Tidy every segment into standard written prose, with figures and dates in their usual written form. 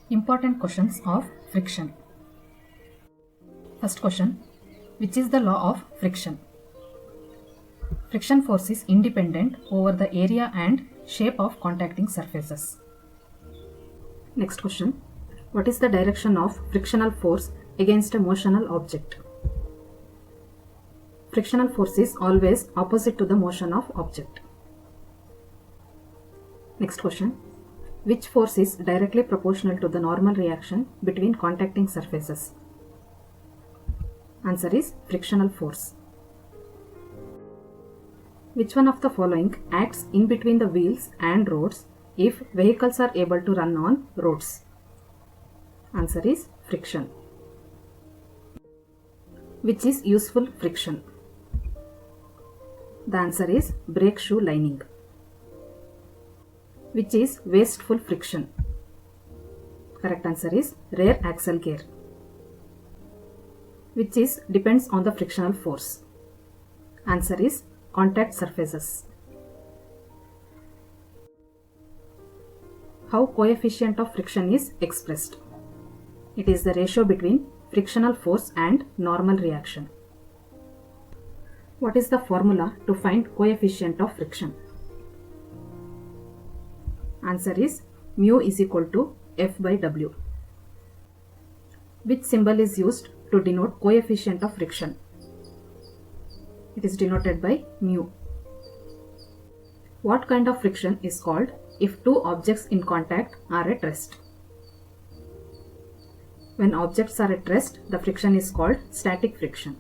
Important questions of friction. First question. Which is the law of friction? Friction force is independent over the area and shape of contacting surfaces. Next question. What is the direction of frictional force against a motional object? Frictional force is always opposite to the motion of object. Next question. Which force is directly proportional to the normal reaction between contacting surfaces? Answer is frictional force. Which one of the following acts in between the wheels and roads if vehicles are able to run on roads? Answer is friction. Which is useful friction? The answer is brake shoe lining. Which is wasteful friction? Correct answer is rear axle gear. Which is depends on the frictional force? Answer is contact surfaces. How coefficient of friction is expressed? It is the ratio between frictional force and normal reaction. What is the formula to find coefficient of friction? Answer is mu is equal to F by W. Which symbol is used to denote coefficient of friction? It is denoted by mu. What kind of friction is called if two objects in contact are at rest? When objects are at rest, the friction is called static friction.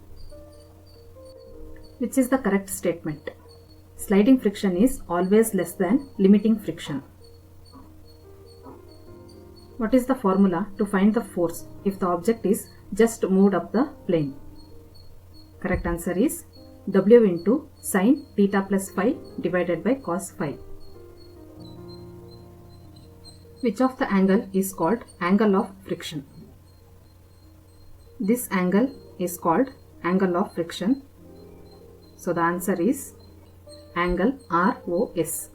Which is the correct statement? Sliding friction is always less than limiting friction. What is the formula to find the force if the object is just moved up the plane? Correct answer is W into sin theta plus phi divided by cos phi. Which of the angle is called angle of friction? This angle is called angle of friction. So the answer is angle ROS.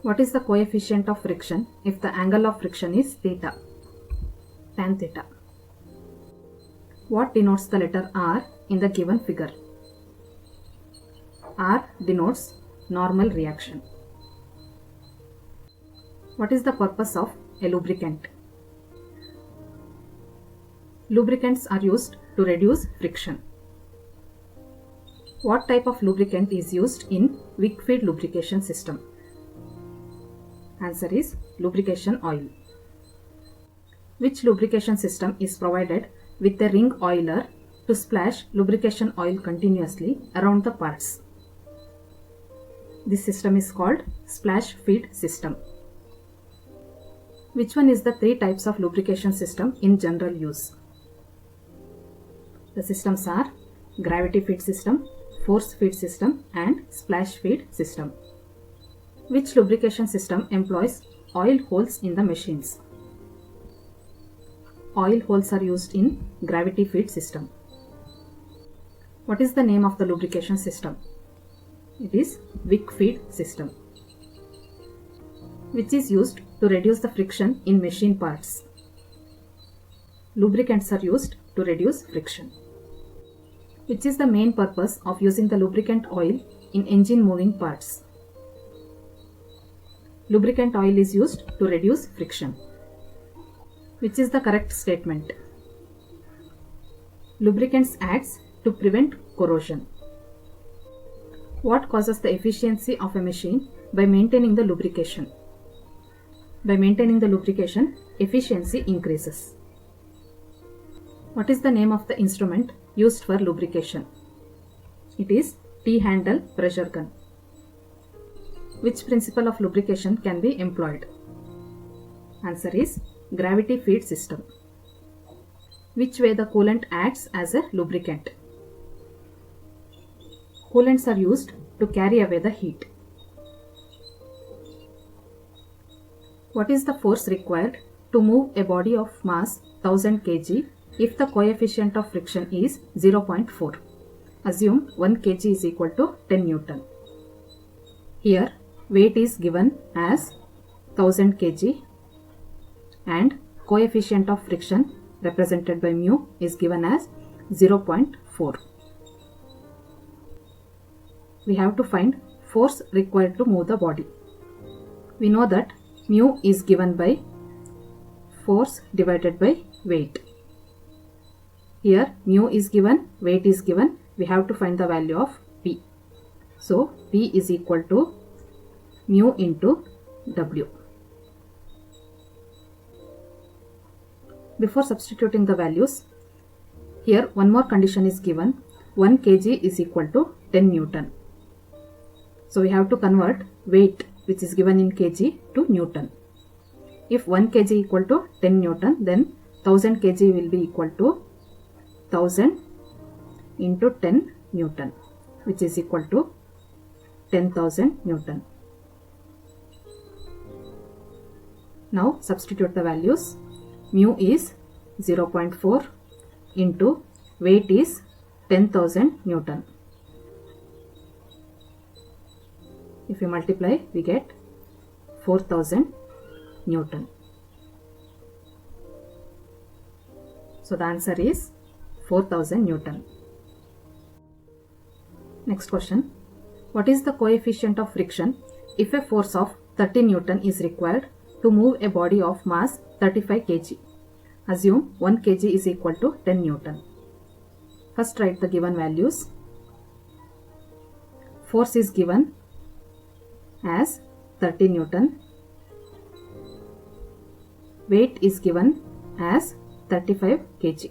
What is the coefficient of friction if the angle of friction is theta? Tan theta. What denotes the letter R in the given figure? R denotes normal reaction. What is the purpose of a lubricant? Lubricants are used to reduce friction. What type of lubricant is used in wick feed lubrication system? Answer is lubrication oil. Which lubrication system is provided with a ring oiler to splash lubrication oil continuously around the parts? This system is called splash feed system. Which one is the three types of lubrication system in general use? The systems are gravity feed system, force feed system and splash feed system. Which lubrication system employs oil holes in the machines? Oil holes are used in gravity feed system. What is the name of the lubrication system? It is wick feed system. Which is used to reduce the friction in machine parts? Lubricants are used to reduce friction. Which is the main purpose of using the lubricant oil in engine moving parts? Lubricant oil is used to reduce friction. Which is the correct statement? Lubricants acts to prevent corrosion. What causes the efficiency of a machine by maintaining the lubrication? By maintaining the lubrication, efficiency increases. What is the name of the instrument used for lubrication? It is T-handle pressure gun. Which principle of lubrication can be employed? Answer is gravity feed system. Which way the coolant acts as a lubricant? Coolants are used to carry away the heat. What is the force required to move a body of mass 1000 kg if the coefficient of friction is 0.4? Assume 1 kg is equal to 10 Newton. Here weight is given as 1000 kg and coefficient of friction represented by mu is given as 0.4. We have to find force required to move the body. We know that mu is given by force divided by weight. Here mu is given, weight is given, we have to find the value of P. So P is equal to mu into W. Before substituting the values, here one more condition is given, 1 kg is equal to 10 Newton. So we have to convert weight which is given in kg to Newton. If 1 kg equal to 10 Newton, then 1000 kg will be equal to 1000 into 10 Newton, which is equal to 10,000 Newton. Now substitute the values. Mu is 0.4 into weight is 10,000 Newton. If we multiply, we get 4,000 Newton. So the answer is 4,000 Newton. Next question. What is the coefficient of friction if a force of 30 Newton is required to move a body of mass 35 kg? Assume 1 kg is equal to 10 Newton. First write the given values. Force is given as 30 Newton. Weight is given as 35 kg.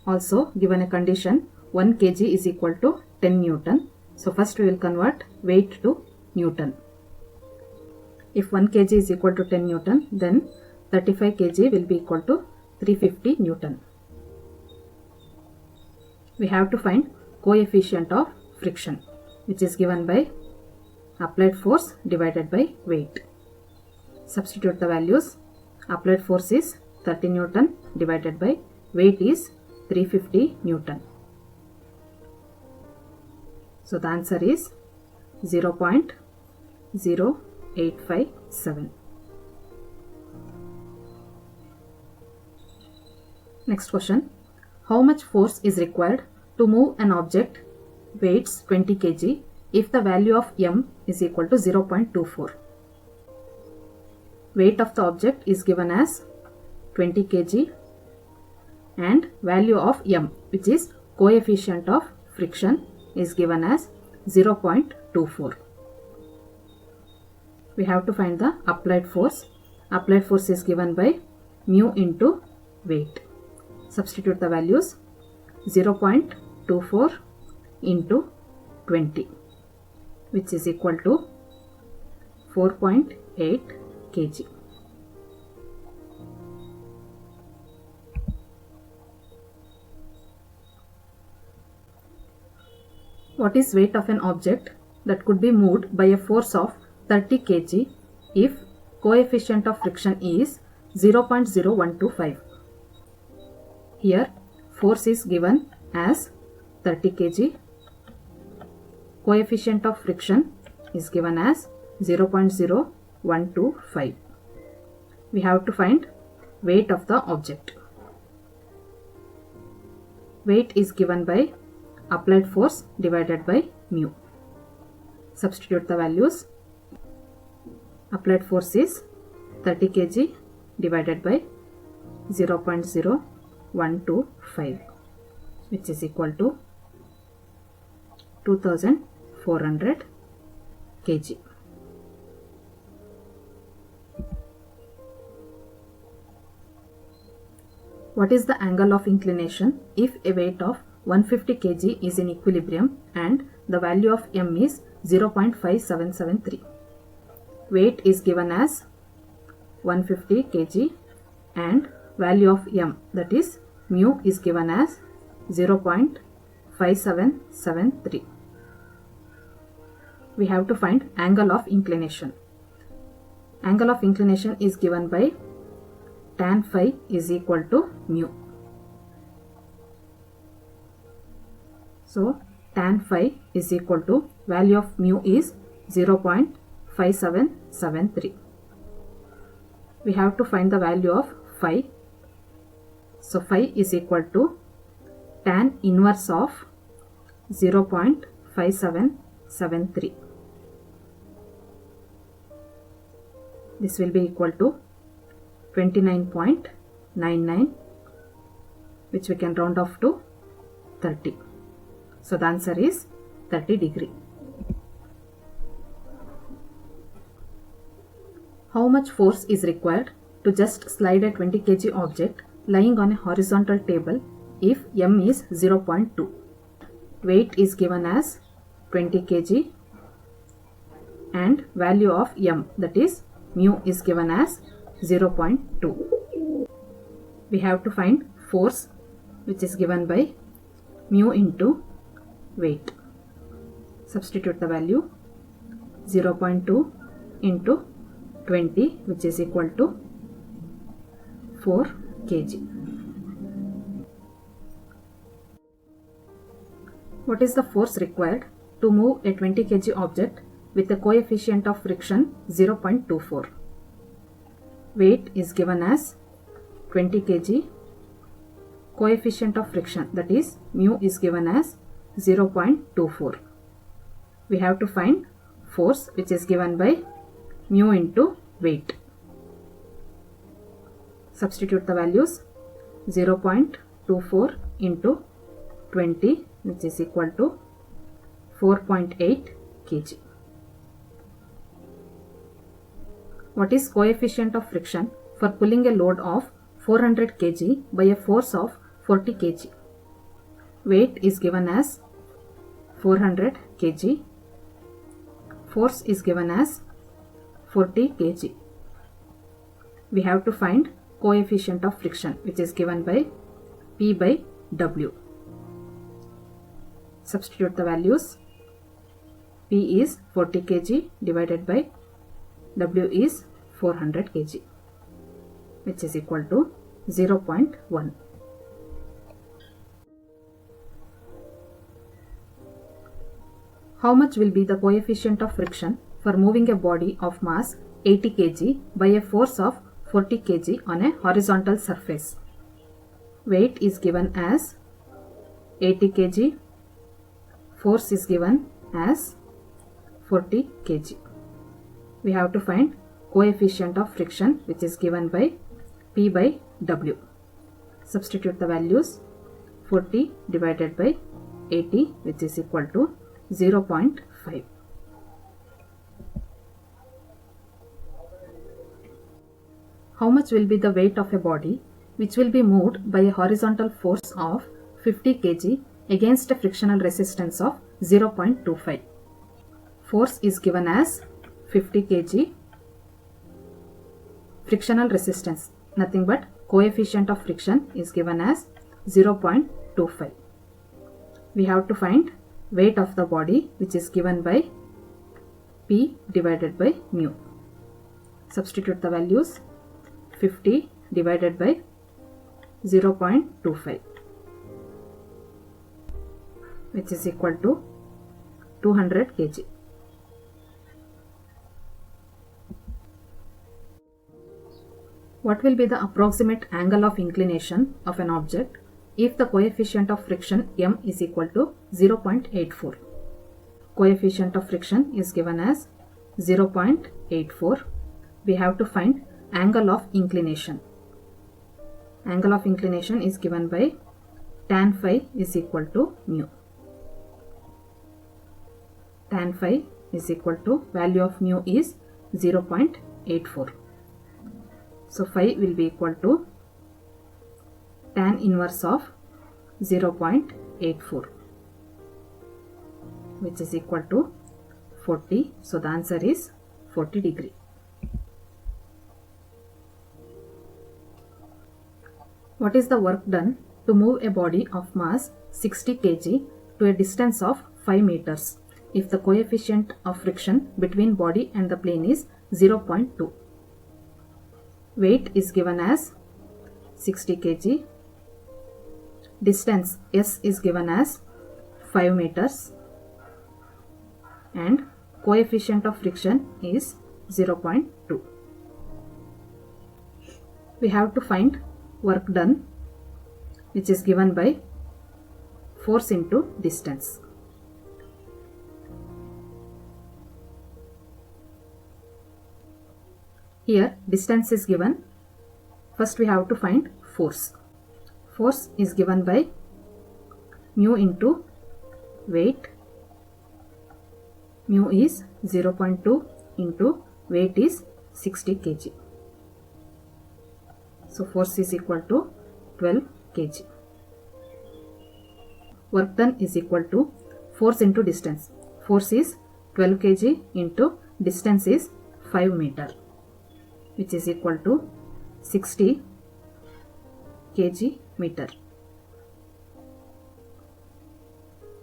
Also given a condition 1 kg is equal to 10 Newton. So first we will convert weight to Newton. If 1 kg is equal to 10 Newton, then 35 kg will be equal to 350 Newton. We have to find coefficient of friction, which is given by applied force divided by weight. Substitute the values. Applied force is 30 Newton divided by weight is 350 Newton. So the answer is 0.0857. Next question. How much force is required to move an object weighs 20 kg if the value of m is equal to 0.24? Weight of the object is given as 20 kg and value of m, which is coefficient of friction, is given as 0.24. We have to find the applied force. Applied force is given by mu into weight. Substitute the values. 0.24 into 20, which is equal to 4.8 kg. What is weight of an object that could be moved by a force of 30 kg if coefficient of friction is 0.0125? Here force is given as 30 kg. Coefficient of friction is given as 0.0125. We have to find weight of the object. Weight is given by applied force divided by mu. Substitute the values. Applied force is 30 kg divided by 0.0125, which is equal to 2400 kg. What is the angle of inclination if a weight of 150 kg is in equilibrium and the value of m is 0.5773? Weight is given as 150 kg and value of m, that is mu, is given as 0.5773. We have to find angle of inclination. Angle of inclination is given by tan phi is equal to mu. So tan phi is equal to value of mu is 0.5773. we have to find the value of phi. So phi is equal to tan inverse of 0.5773. This will be equal to 29.99, which we can round off to 30. So the answer is 30 degree. How much force is required to just slide a 20 kg object lying on a horizontal table if m is 0.2? Weight is given as 20 kg and value of m, that is mu, is given as 0.2. We have to find force, which is given by mu into weight. Substitute the value 0.2 into 20, which is equal to 4 kg. What is the force required to move a 20 kg object with a coefficient of friction 0.24? Weight is given as 20 kg. Coefficient of friction, that is mu, is given as 0.24. We have to find force, which is given by mu into weight. Substitute the values 0.24 into 20, which is equal to 4.8 kg. What is coefficient of friction for pulling a load of 400 kg by a force of 40 kg? Weight is given as 400 kg. Force is given as 40 kg. We have to find coefficient of friction, which is given by P by W. Substitute the values. P is 40 kg divided by W is 400 kg, which is equal to 0.1. How much will be the coefficient of friction for moving a body of mass 80 kg by a force of 40 kg on a horizontal surface? Weight is given as 80 kg. Force is given as 40 kg. We have to find coefficient of friction, which is given by P by W. Substitute the values 40 divided by 80, which is equal to 0.5. How much will be the weight of a body which will be moved by a horizontal force of 50 kg against a frictional resistance of 0.25? Force is given as 50 kg. Frictional resistance, nothing but coefficient of friction, is given as 0.25. We have to find weight of the body, which is given by P divided by mu. Substitute the values 50 divided by 0.25, which is equal to 200 kg. What will be the approximate angle of inclination of an object if the coefficient of friction m is equal to 0.84? Coefficient of friction is given as 0.84. We have to find angle of inclination. Angle of inclination is given by tan phi is equal to mu. Tan phi is equal to, value of mu is 0.84. So phi will be equal to tan inverse of 0.84, which is equal to 40. So the answer is 40 degree. What is the work done to move a body of mass 60 kg to a distance of 5 meters if the coefficient of friction between body and the plane is 0.2? Weight is given as 60 kg. Distance S is given as 5 meters and coefficient of friction is 0.2. we have to find work done, which is given by force into distance. Here distance is given. First we have to find force. Force is given by mu into weight. Mu is 0.2 into weight is 60 kg. So force is equal to 12 kg. Work done is equal to force into distance. Force is 12 kg into distance is 5 meter, which is equal to 60 kg meter,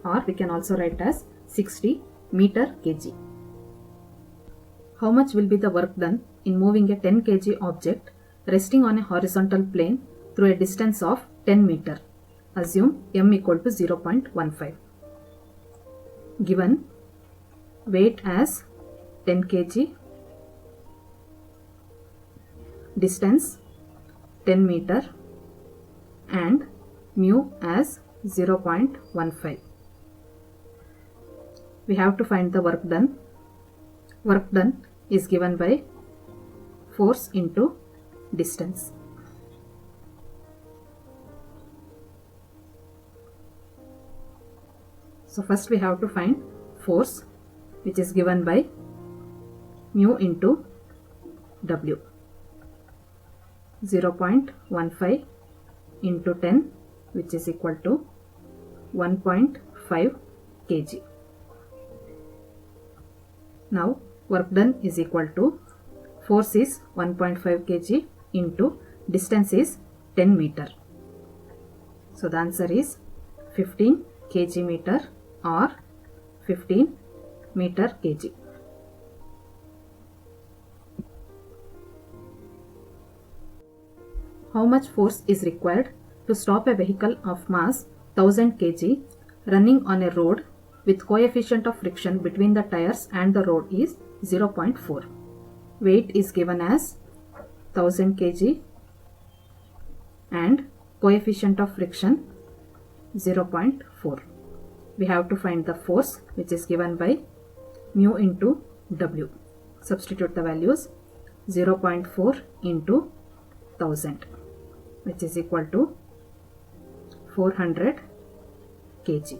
or we can also write as 60 meter kg. How much will be the work done in moving a 10 kg object resting on a horizontal plane through a distance of 10 meter? Assume m equal to 0.15. Given weight as 10 kg, distance 10 meter and mu as 0.15. We have to find the work done. Work done is given by force into distance. So first we have to find force, which is given by mu into W. 0.15 into 10, which is equal to 1.5 kg. Now work done is equal to force is 1.5 kg into distance is 10 meter. So the answer is 15 kg meter or 15 meter kg. How much force is required to stop a vehicle of mass 1000 kg running on a road with coefficient of friction between the tires and the road is 0.4. Weight is given as 1000 kg and coefficient of friction 0.4. We have to find the force, which is given by mu into W. Substitute the values. 0.4 into 1000, which is equal to 400 kg.